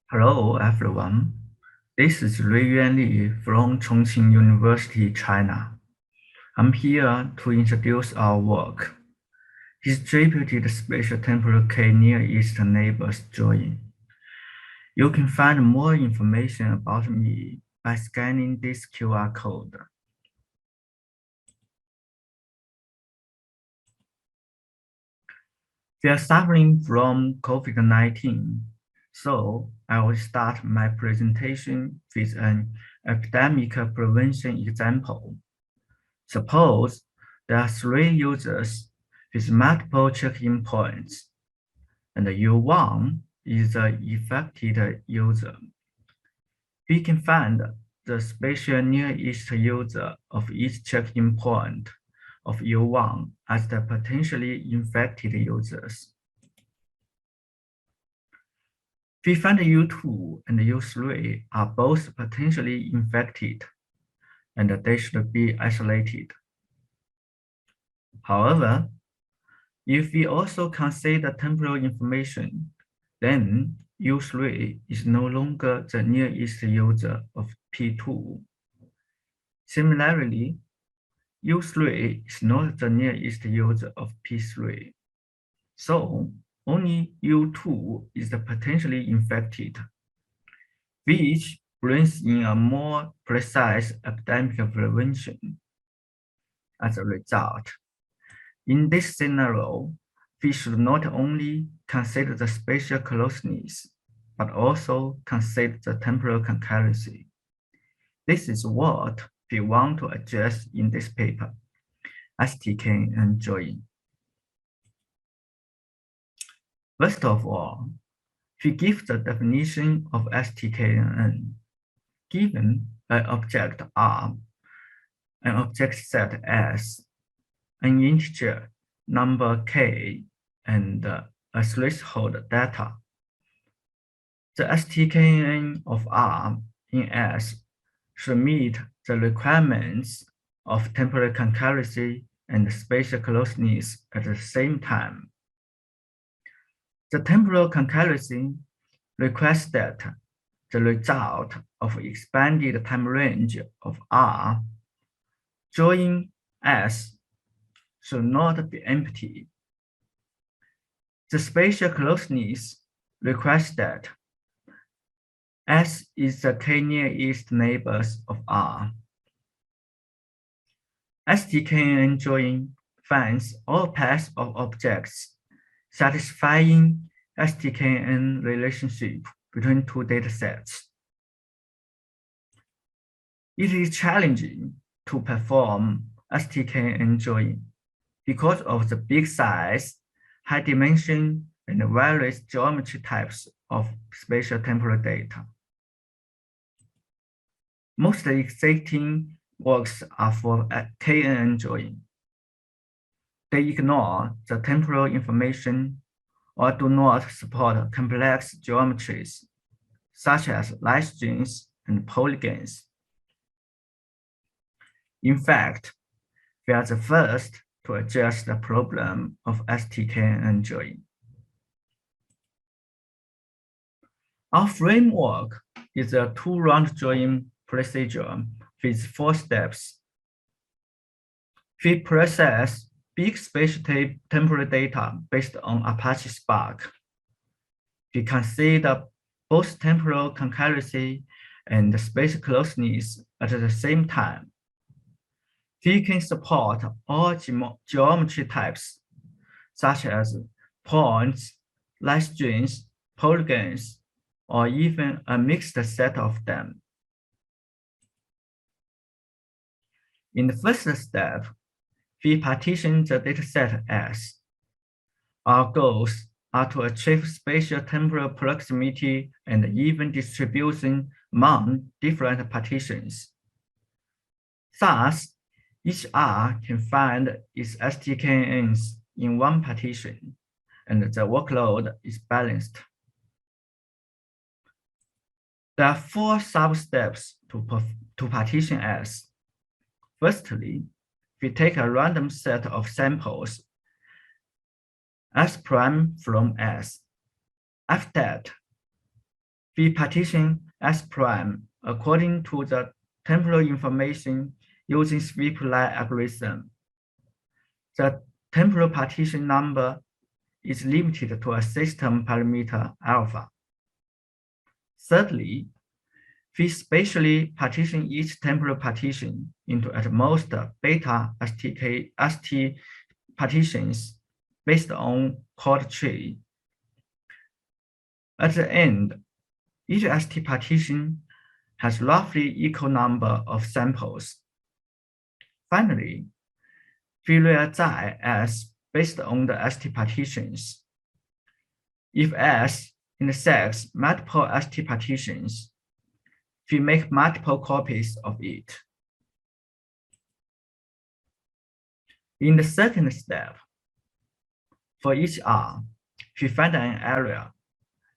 Hello, everyone. This is Ruiyuan Li from Chongqing University, China. I'm here to introduce our work, Distributed Spatial Temporal K Near East Neighbors Drawing. You can find more information about me by scanning this QR code. We are suffering from COVID-19, so I will start my presentation with an epidemic prevention example. Suppose there are three users with multiple check-in points, and U1 is the affected user. We can find the spatial nearest user of each check-in point of U1 as the potentially infected users. We find U2 and U3 are both potentially infected, and they should be isolated. However, if we also consider temporal information, then U3 is no longer the nearest user of P2. Similarly, U3 is not the nearest user of P3. So only U2 is the potentially infected, which brings in a more precise epidemic prevention. As a result, in this scenario, we should not only consider the spatial closeness, but also consider the temporal concurrency. This is what we want to address in this paper, STK and join. First of all, we give the definition of STKNN. Given an object R, an object set S, an integer number K, and a threshold data. The STKN of R in S should meet the requirements of temporal concurrency and spatial closeness at the same time. The temporal concurrency requires that the result of expanded time range of R join S should not be empty. The spatial closeness requires that S is the k nearest neighbors of R. STKN join finds all paths of objects satisfying STKN relationship between two datasets. It is challenging to perform STKN join because of the big size, high dimension, and various geometry types of spatial temporal data. Most existing works are for KNN join. They ignore the temporal information or do not support complex geometries, such as line strings and polygons. In fact, we are the first to address the problem of STKN join. Our framework is a two-round join procedure with 4 steps. We process big spatial temporal data based on Apache Spark. We consider both temporal concurrency and spatial closeness at the same time. We can support all geometry types, such as points, line strings, polygons, or even a mixed set of them. In the first step, we partition the dataset S. Our goals are to achieve spatial temporal proximity and even distribution among different partitions. Thus, each R can find its STKNs in one partition, and the workload is balanced. There are 4 sub-steps to partition S. Firstly, we take a random set of samples, S prime from S. After that, we partition S prime according to the temporal information using sweep-line algorithm. The temporal partition number is limited to a system parameter alpha. Thirdly, we spatially partition each temporal partition into at most beta ST partitions based on chord tree. At the end, each ST partition has roughly equal number of samples. Finally, we realize S based on the ST partitions. If S intersects multiple ST partitions, we make multiple copies of it. In the second step, for each R, we find an area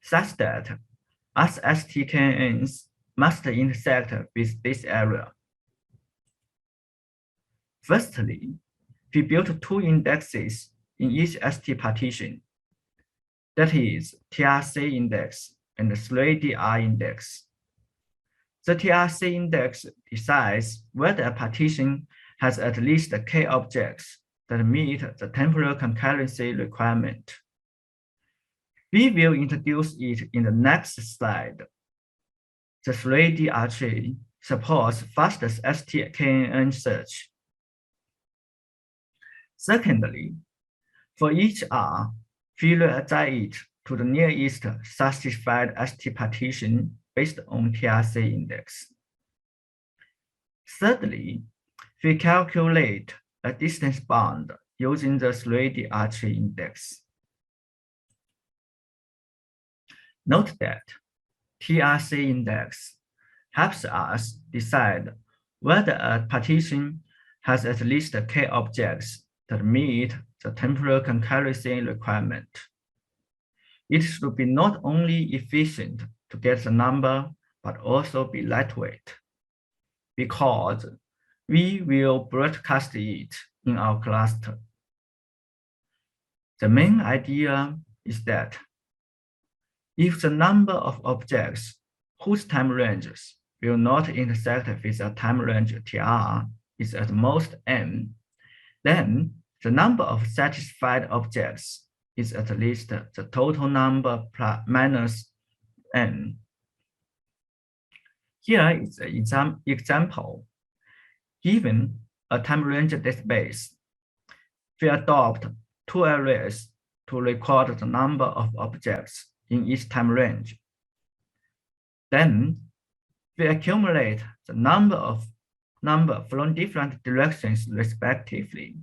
such that SSTKNs must intersect with this area. Firstly, we built two indexes in each ST partition, that is TRC index and the 3DR index. The TRC index decides whether a partition has at least k objects that meet the temporal concurrency requirement. We will introduce it in the next slide. The 3DR tree supports fastest STKNN search. Secondly, for each R, we reassign it to the nearest satisfied ST partition based on TRC index. Thirdly, we calculate a distance bound using the 3DR tree index. Note that TRC index helps us decide whether a partition has at least k objects that meet the temporal concurrency requirement. It should be not only efficient to get the number, but also be lightweight, because we will broadcast it in our cluster. The main idea is that if the number of objects whose time ranges will not intersect with a time range TR is at most n, then the number of satisfied objects is at least the total number plus minus n. Here is an example. Given a time range database, we adopt two arrays to record the number of objects in each time range. Then we accumulate the number from different directions respectively.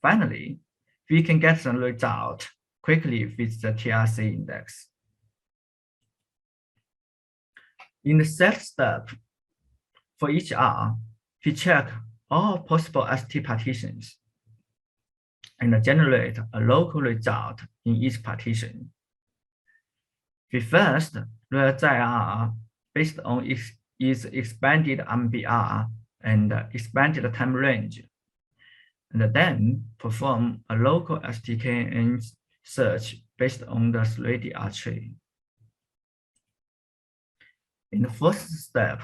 Finally, we can get the result quickly with the TRC index. In the third step, for each R, we check all possible ST partitions and generate a local result in each partition. We first reassign R based on its expanded MBR and expanded time range, and then perform a local STKN search based on the 3DR tree. In the first step,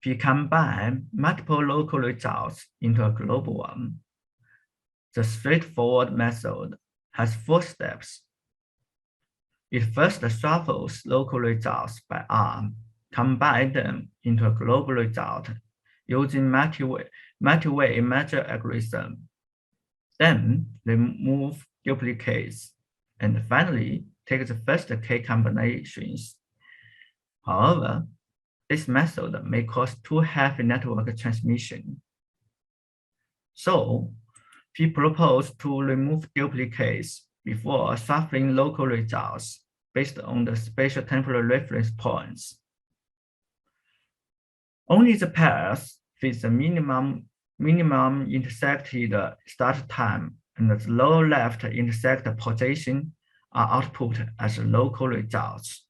we combine multiple local results into a global one. The straightforward method has 4 steps. It first shuffles local results by R, combine them into a global result using multi-way measure algorithm. Then remove duplicates, and finally take the first k combinations. However, this method may cause too heavy network transmission. So, we propose to remove duplicates before shuffling local results based on the spatial temporal reference points. Only the pairs with the minimum intersected start time and the lower left intersect position are output as local results.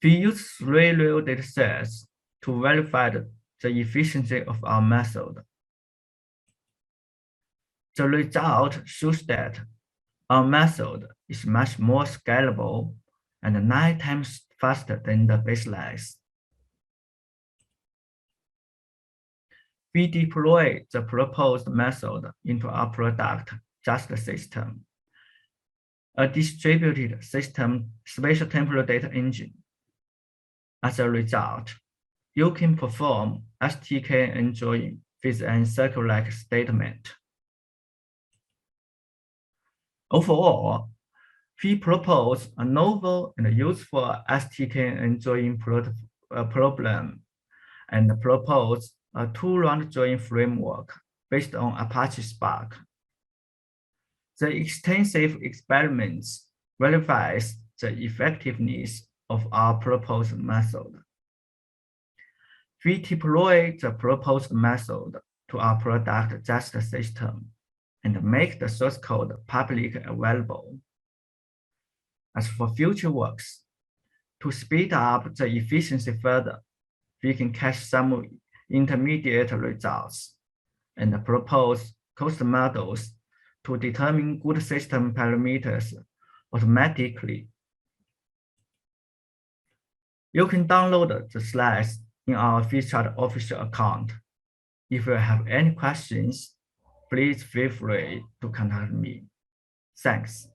We use 3 real datasets to verify the efficiency of our method. The result shows that Our method is much more scalable and 9 times faster than the baselines. We deploy the proposed method into our product just system, a distributed system spatial temporal data engine. As a result, you can perform STK join with an circle-like statement. Overall, we propose a novel and useful STK join problem and propose a two-round join framework based on Apache Spark. The extensive experiments verifies the effectiveness of our proposed method. We deploy the proposed method to our product just system and make the source code publicly available. As for future works, to speed up the efficiency further, we can cache some intermediate results and propose cost models to determine good system parameters automatically. You can download the slides in our featured official account. If you have any questions, please feel free to contact me. Thanks.